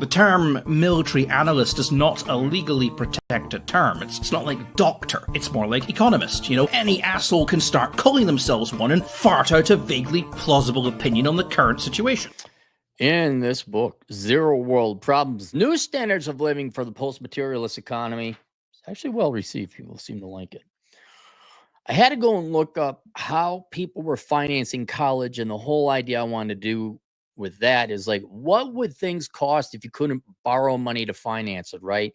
The term military analyst is not a legally protected term. It's not like doctor. It's more like economist. You know, any asshole can start calling themselves one and fart out a vaguely plausible opinion on the current situation. In this book, Zero World Problems, New Standards of Living for the Post-Materialist Economy, it's actually well received. People seem to like it. I had to go and look up how people were financing college, and the whole idea I wanted to do with that is like, what would things cost if you couldn't borrow money to finance it, right?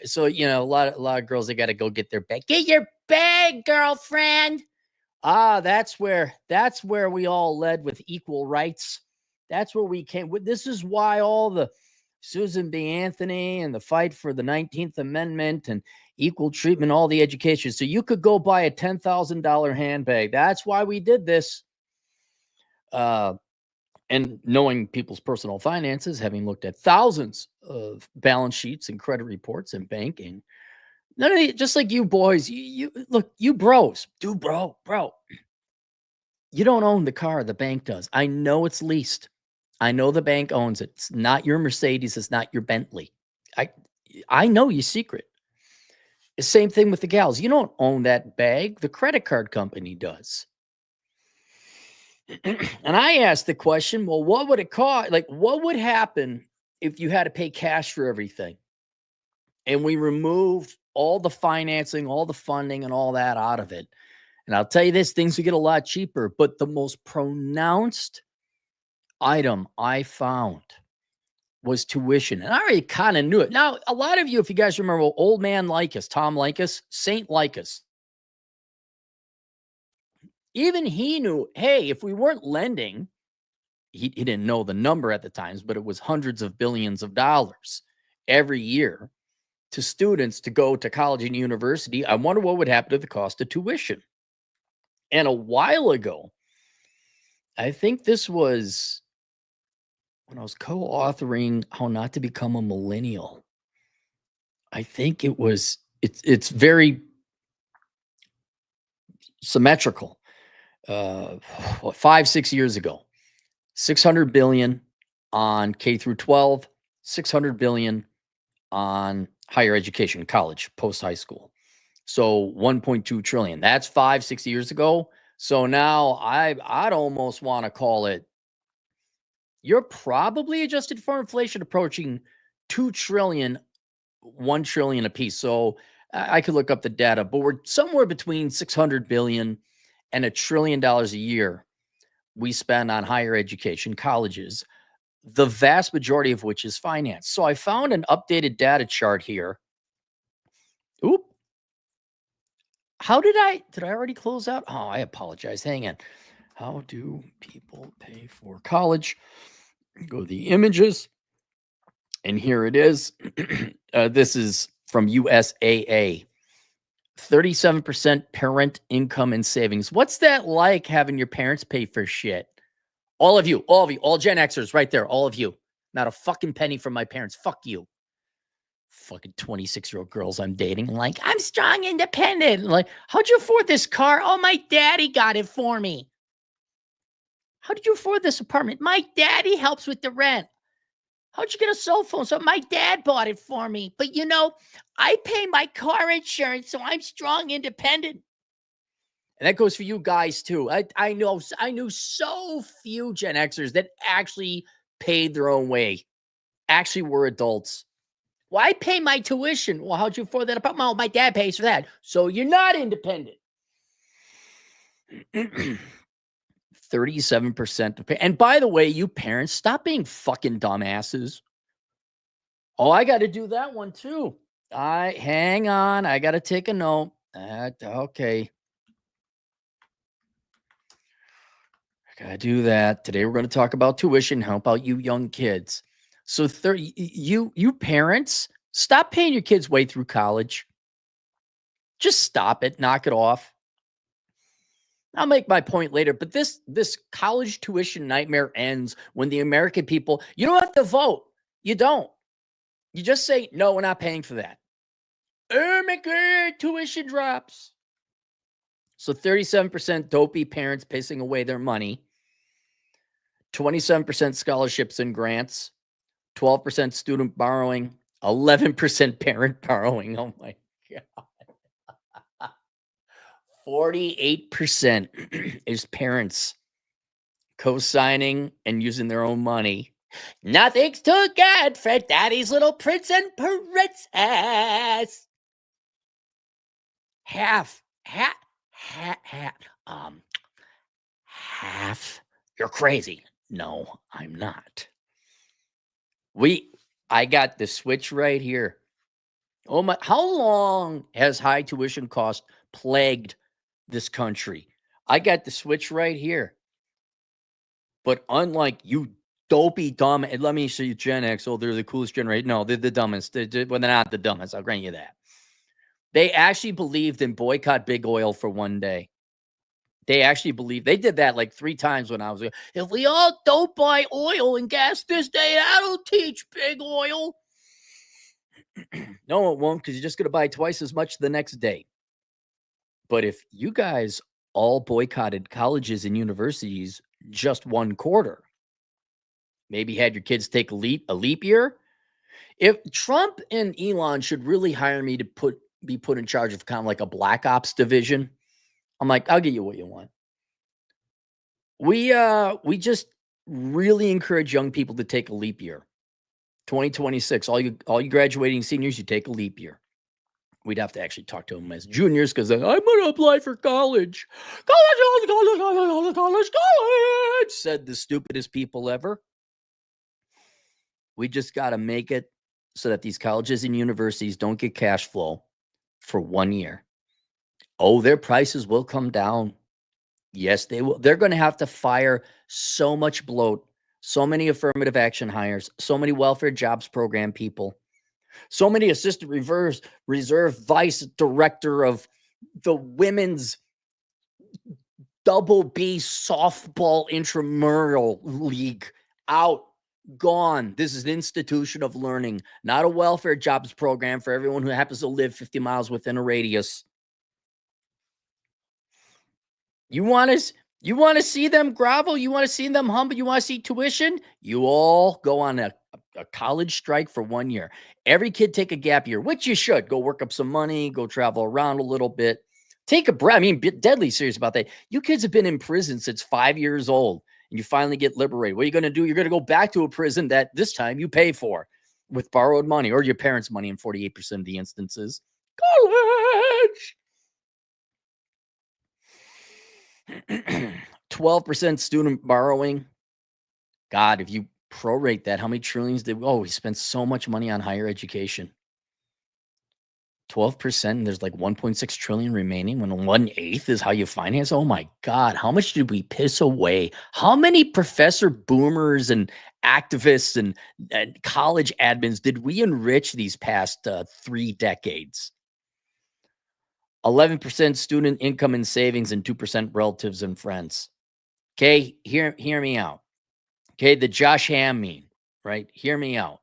So, you know, a lot of girls, they got to go get their bag. Get your bag, girlfriend. That's where we all led with equal rights. That's where we came. This is why all the Susan B. Anthony and the fight for the 19th Amendment and equal treatment, all the education. So you could go buy a $10,000 handbag. That's why we did this. And knowing people's personal finances, having looked at thousands of balance sheets and credit reports and banking, none of the, just like you boys, you look, you bros, bro. You don't own the car, the bank does. I know it's leased. I know the bank owns it. It's not your Mercedes. It's not your Bentley. I know your secret. The same thing with the gals. You don't own that bag. The credit card company does. And I asked the question, well, what would it cost? Like, what would happen if you had to pay cash for everything? And we removed all the financing, all the funding, and all that out of it. And I'll tell you this, things would get a lot cheaper. But the most pronounced item I found was tuition. And I already kind of knew it. Now, a lot of you, if you guys remember, old man Likas, Tom Likas, Saint Likas, even he knew, hey, if we weren't lending, he didn't know the number at the times, but it was hundreds of billions of dollars every year to students to go to college and university. I wonder what would happen to the cost of tuition. And a while ago, I think this was when I was co-authoring How Not to Become a Millennial. I think it's very symmetrical. 5-6 years ago, 600 billion on K through 12, 600 billion on higher education, college, post high school. So 1.2 trillion. That's 5-6 years ago. So now I'd almost want to call it, you're probably adjusted for inflation approaching 2 trillion, 1 trillion a piece. So I could look up the data, but we're somewhere between 600 billion and $1 trillion a year we spend on higher education, colleges, the vast majority of which is finance. So I found an updated data chart here. Oop. Did I already close out? Oh, I apologize. Hang on. How do people pay for college? Go to the images. And here it is. This is from USAA. 37% parent income and savings. What's that like, having your parents pay for shit? All of you, all Gen Xers right there, all of you. Not a fucking penny from my parents. Fuck you. Fucking 26-year-old girls I'm dating. Like, I'm strong, independent. Like, how'd you afford this car? Oh, my daddy got it for me. How did you afford this apartment? My daddy helps with the rent. How'd you get a cell phone? So my dad bought it for me. But, you know, I pay my car insurance, so I'm strong, independent. And that goes for you guys, too. I knew so few Gen Xers that actually paid their own way, actually were adults. Well, I pay my tuition. Well, how'd you afford that apartment? Oh, my dad pays for that. So you're not independent. 37% to pay. And by the way, you parents, stop being fucking dumbasses. Oh, I got to do that one too. Hang on. I got to take a note. Okay. I got to do that. Today we're going to talk about tuition. How about you young kids? So you parents, stop paying your kids way through college. Just stop it. Knock it off. I'll make my point later, but this college tuition nightmare ends when the American people, you don't have to vote. You don't. You just say, no, we're not paying for that. Oh my God, tuition drops. So 37% dopey parents pissing away their money. 27% scholarships and grants. 12% student borrowing, 11% parent borrowing. Oh my God. 48% is parents co-signing and using their own money. Nothing's too good for daddy's little prince and princess. Half. You're crazy. No, I'm not. I got the switch right here. Oh my, how long has high tuition cost plagued this country? I got the switch right here. But unlike you dopey dumb, and let me show you Gen X, oh, they're the coolest generation. No, they're the dumbest. Well, they're not the dumbest. I'll grant you that. They actually believed in boycott big oil for one day. They actually believed. They did that like 3 times when I was there. If we all don't buy oil and gas this day, that'll teach big oil. No, it won't, because you're just going to buy twice as much the next day. But if you guys all boycotted colleges and universities just one quarter, maybe had your kids take a leap year. If Trump and Elon should really hire me to be put in charge of kind of like a black ops division, I'm like, I'll get you what you want. We just really encourage young people to take a leap year. 2026, all you graduating seniors, you take a leap year. We'd have to actually talk to them as juniors because I'm going to apply for college. College, said the stupidest people ever. We just got to make it so that these colleges and universities don't get cash flow for 1 year. Oh, their prices will come down. Yes, they will. They're going to have to fire so much bloat, so many affirmative action hires, so many welfare jobs program people, so many assistant reserve vice director of the women's double B softball intramural league out, gone. This is an institution of learning, not a welfare jobs program for everyone who happens to live 50 miles within a radius. You want to see them grovel? You want to see them humble? You want to see tuition? You all go on a college strike for 1 year. Every kid take a gap year, which you should. Go work up some money, go travel around a little bit. Take a breath. I mean, deadly serious about that. You kids have been in prison since 5 years old, and you finally get liberated. What are you going to do? You're going to go back to a prison that this time you pay for with borrowed money or your parents' money in 48% of the instances. College! 12% student borrowing. God, if you prorate that, how many trillions did we spent so much money on higher education? 12%, and there's like 1.6 trillion remaining when 1/8 is how you finance. Oh my God, how much did we piss away? How many professor boomers and activists and college admins did we enrich these past 3 decades? 11% student income and savings and 2% relatives and friends. Okay, hear me out. Okay, the Josh Ham meme, right? Hear me out.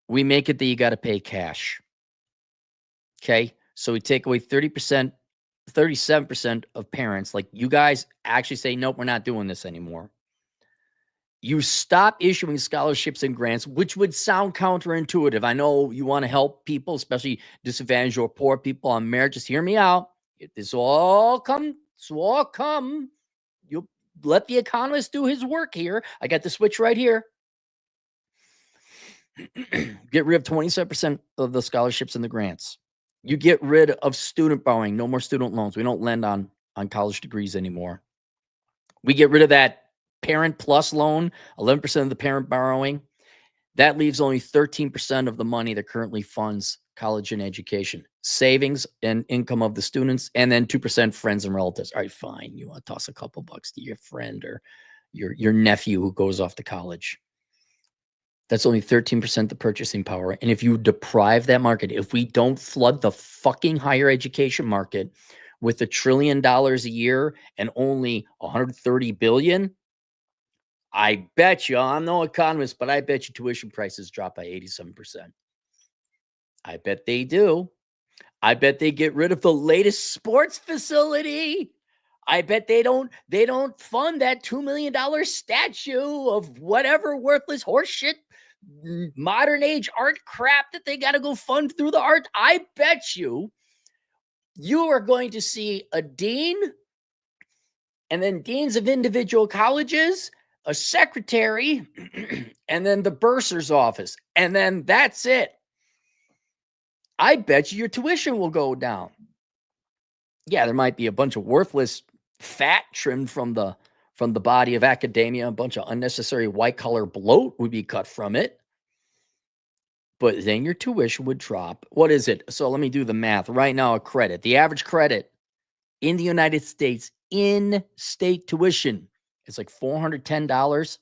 We make it that you got to pay cash. Okay, so we take away 30%, 37% of parents. Like you guys actually say, nope, we're not doing this anymore. You stop issuing scholarships and grants, which would sound counterintuitive. I know you want to help people, especially disadvantaged or poor people on merit. Just hear me out. This will all come. You'll let the economist do his work here. I got the switch right here. Get rid of 27% of the scholarships and the grants. You get rid of student borrowing. No more student loans. We don't lend on college degrees anymore. We get rid of that Parent Plus loan, 11% of the parent borrowing. That leaves only 13% of the money that currently funds college and education, savings and income of the students, and then 2% friends and relatives. All right, fine. You want to toss a couple bucks to your friend or your nephew who goes off to college. That's only 13% the purchasing power. And if you deprive that market, if we don't flood the fucking higher education market with $1 trillion a year and only 130 billion, I bet you, I'm no economist, but I bet you tuition prices drop by 87%. I bet they do. I bet they get rid of the latest sports facility. I bet they don't fund that $2 million statue of whatever worthless horseshit modern age art crap that they got to go fund through the art. I bet you are going to see a dean and then deans of individual colleges, a secretary, and then the bursar's office. And then that's it. I bet you your tuition will go down. Yeah, there might be a bunch of worthless fat trimmed from the body of academia. A bunch of unnecessary white collar bloat would be cut from it. But then your tuition would drop. What is it? So let me do the math. Right now, a credit. The average credit in the United States in-state tuition is like $410.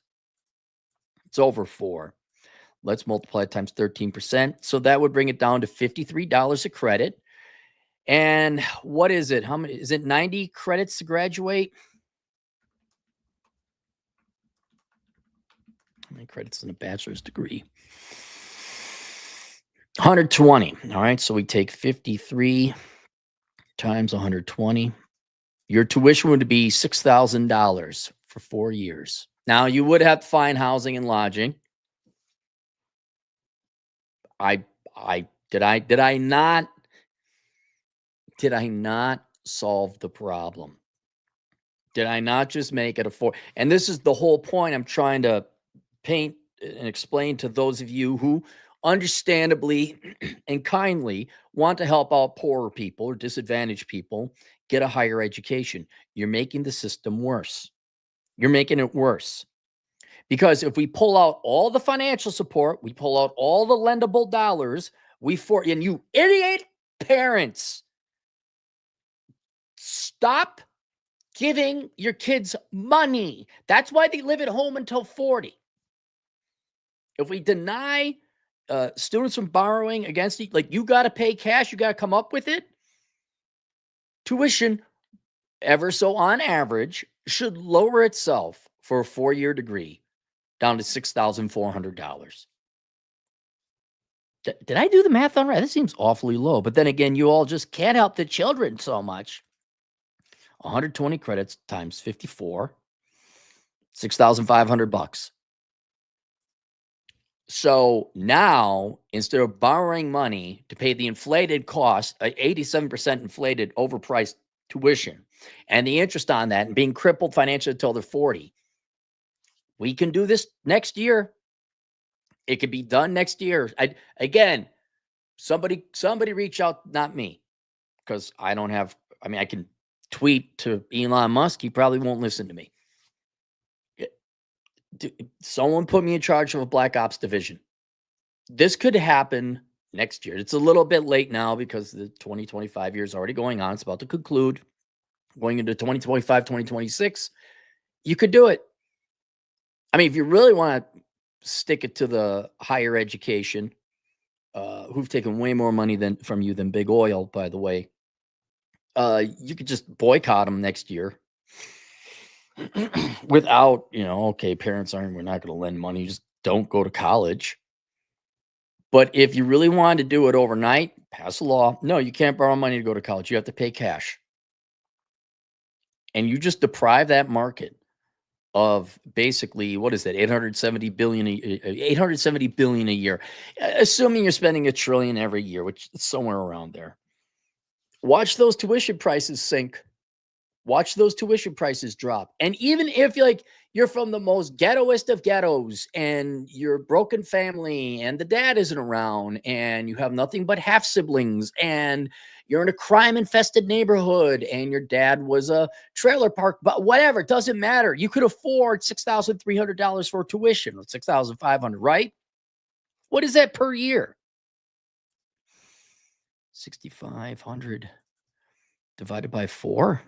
It's over $4. Let's multiply it times 13%. So that would bring it down to $53 a credit. And what is it? How many? Is it 90 credits to graduate? How many credits in a bachelor's degree? 120. All right. So we take 53 times 120. Your tuition would be $6,000 for 4 years. Now you would have to find housing and lodging. Did I not solve the problem? Did I not just make it afford? And this is the whole point I'm trying to paint and explain to those of you who understandably and kindly want to help out poorer people or disadvantaged people get a higher education. You're making the system worse. You're making it worse. Because if we pull out all the financial support, we pull out all the lendable dollars, and you idiot parents, stop giving your kids money. That's why they live at home until 40. If we deny students from borrowing against it, like you got to pay cash, you got to come up with it. Tuition, ever so on average, should lower itself for a 4-year degree down to $6,400. Did I do the math on right? This seems awfully low. But then again, you all just can't help the children so much. 120 credits times 54, $6,500. So now, instead of borrowing money to pay the inflated cost, 87% inflated, overpriced tuition, and the interest on that, and being crippled financially until they're 40, we can do this next year. It could be done next year. Again, somebody reach out, not me, because I can tweet to Elon Musk. He probably won't listen to me. Someone put me in charge of a black ops division. This could happen next year. It's a little bit late now because the 2025 year is already going on. It's about to conclude. Going into 2025, 2026, you could do it. I mean, if you really want to stick it to the higher education, who've taken way more money from you than big oil, by the way, you could just boycott them next year. Without, okay, parents we're not going to lend money. Just don't go to college. But if you really wanted to do it overnight, pass a law. No, you can't borrow money to go to college. You have to pay cash. And you just deprive that market of basically, what is that, $870 billion a year, assuming you're spending $1 trillion every year, which is somewhere around there. Watch those tuition prices sink. Watch those tuition prices drop. And even if you're from the most ghettoest of ghettos and you're a broken family and the dad isn't around and you have nothing but half siblings and you're in a crime infested neighborhood and your dad was a trailer park, but whatever, it doesn't matter. You could afford $6,300 for tuition, or $6,500, right? What is that per year? 6,500 divided by 4.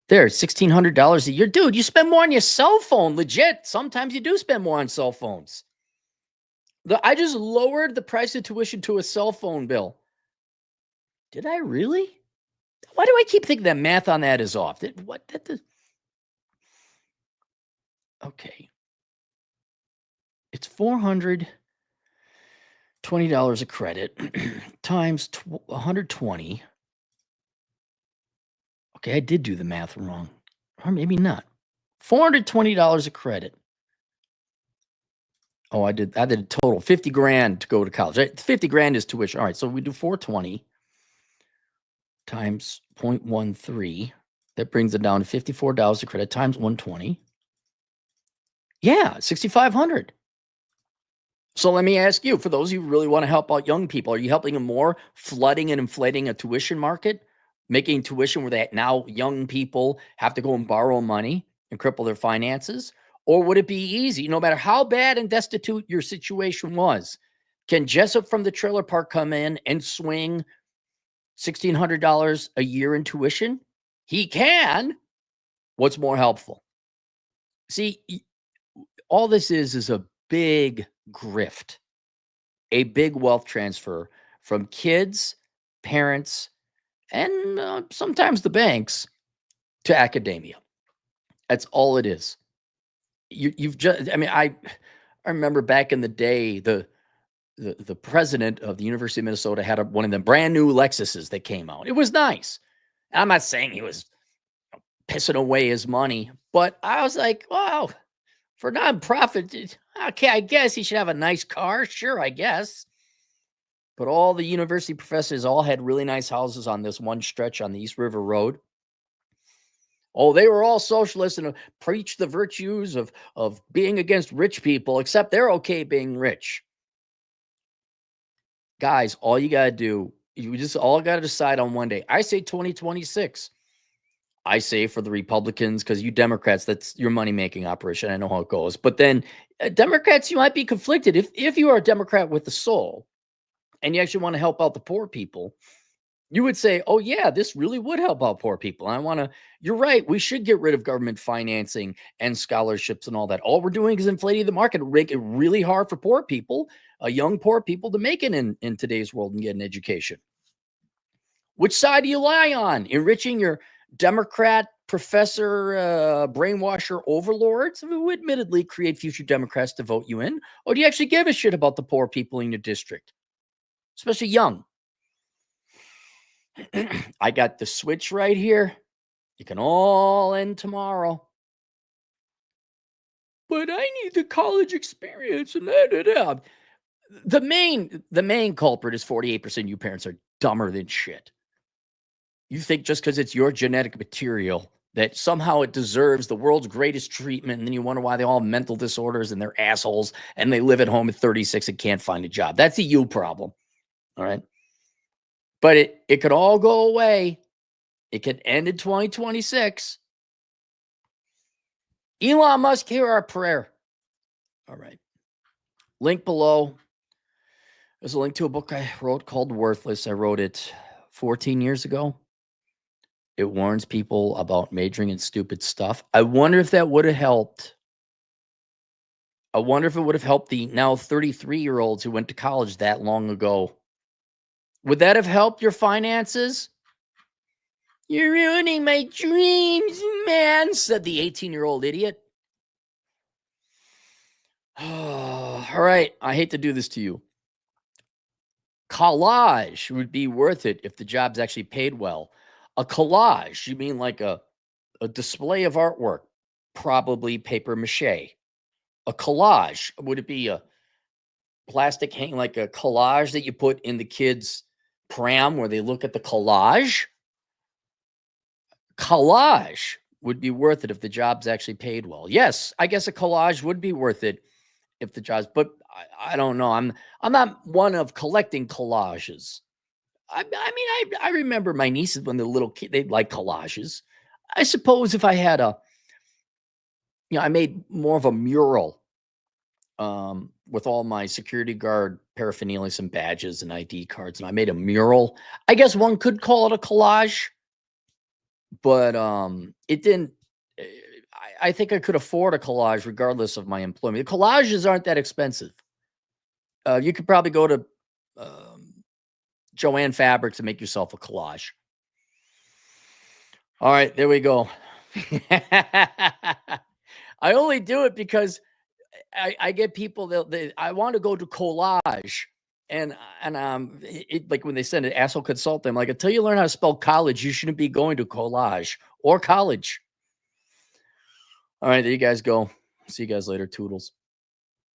There, $1,600 a year. Dude, you spend more on your cell phone, legit. Sometimes you do spend more on cell phones. I just lowered the price of tuition to a cell phone bill. Did I really? Why do I keep thinking that math on that is off? Okay. It's $420 a credit times 120. Okay, I did do the math wrong. Or maybe not. $420 a credit Oh, I did a total 50 grand to go to college. 50 grand is tuition. All right, so we do 420 times 0.13. That brings it down to $54 a credit times 120. Yeah, 6,500. So let me ask you, for those of you who really want to help out young people, are you helping them more flooding and inflating a tuition market, making tuition where that now young people have to go and borrow money and cripple their finances? Or would it be easy, no matter how bad and destitute your situation was? Can Jessup from the trailer park come in and swing $1,600 a year in tuition? He can. What's more helpful? See, all this is a big grift, a big wealth transfer from kids, parents, and sometimes the banks to academia. That's all it is. You've just, I mean, I remember back in the day, the president of the University of Minnesota had one of them brand new Lexuses that came out. It was nice. I'm not saying he was pissing away his money, but I was like, wow, for nonprofit, okay, I guess he should have a nice car. Sure, I guess. But all the university professors all had really nice houses on this one stretch on the East River Road. Oh, they were all socialists and preached the virtues of being against rich people, except they're okay being rich. Guys, all you got to do, you just all got to decide on one day. I say 2026. I say for the Republicans, because you Democrats, that's your money-making operation. I know how it goes. But then Democrats, you might be conflicted. If you are a Democrat with the soul and you actually want to help out the poor people, you would say, oh, yeah, this really would help out poor people. And you're right. We should get rid of government financing and scholarships and all that. All we're doing is inflating the market, make it really hard for poor people, young poor people, to make it in today's world and get an education. Which side do you lie on? Enriching your Democrat professor brainwasher overlords who admittedly create future Democrats to vote you in? Or do you actually give a shit about the poor people in your district, especially young? I got the switch right here. You can all end tomorrow. But I need the college experience and da. The main culprit is 48% of you parents are dumber than shit. You think just because it's your genetic material that somehow it deserves the world's greatest treatment, and then you wonder why they all have mental disorders and they're assholes and they live at home at 36 and can't find a job. That's a you problem. All right. But it could all go away. It could end in 2026. Elon Musk, hear our prayer. All right. Link below. There's a link to a book I wrote called Worthless. I wrote it 14 years ago. It warns people about majoring in stupid stuff. I wonder if that would have helped. I wonder if it would have helped the now 33-year-olds who went to college that long ago. Would that have helped your finances? You're ruining my dreams, man, said the 18-year-old idiot. All right. I hate to do this to you. Collage would be worth it if the job's actually paid well. A collage, you mean like a display of artwork, probably paper mache. A collage, would it be a plastic hang, like a collage that you put in the kids' pram where they look at the collage? Collage would be worth it if the job's actually paid well. Yes, I guess a collage would be worth it if the job's, but I don't know. I'm not one of collecting collages. I remember my nieces when they're little kids, they'd like collages. I suppose if I had I made more of a mural with all my security guard paraphernalia, some badges and ID cards, and I made a mural. I guess one could call it a collage, but it didn't. I think I could afford a collage regardless of my employment. The collages aren't that expensive. You could probably go to Joanne Fabrics and make yourself a collage. All right, there we go. I only do it because I get people, I want to go to collage. And like when they send an asshole consult, I'm like, until you learn how to spell college, you shouldn't be going to collage or college. All right, there you guys go. See you guys later. Toodles.